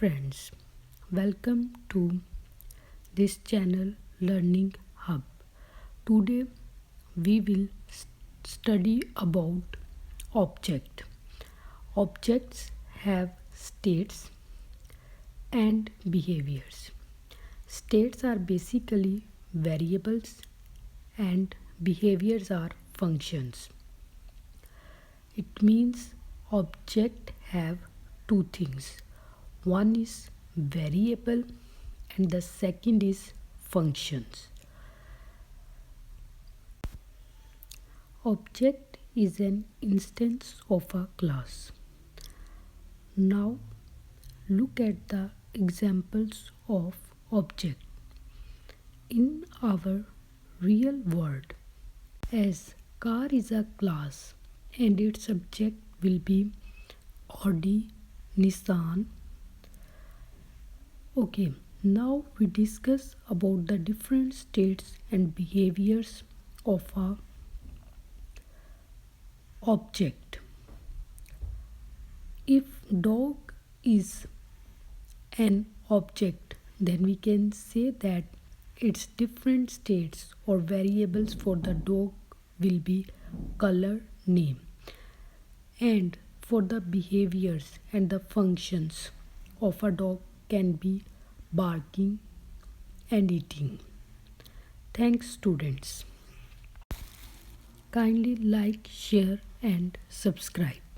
friends, welcome to this channel Learning Hub. Today we will study about object. Objects have states and behaviors. States are basically variables and behaviors are functions. It means object have two things. One is variable and the second is functions. Object is an instance of a class. Now look at the examples of object in our real world. As car is a class and its object will be Audi, Nissan. Okay, now we discuss about the different states and behaviors of a object. If dog is an object, then we can say that its different states or variables for the dog will be color, name, and for the behaviors and the functions of a dog can be barking and eating. Thanks students. Kindly like, share and subscribe.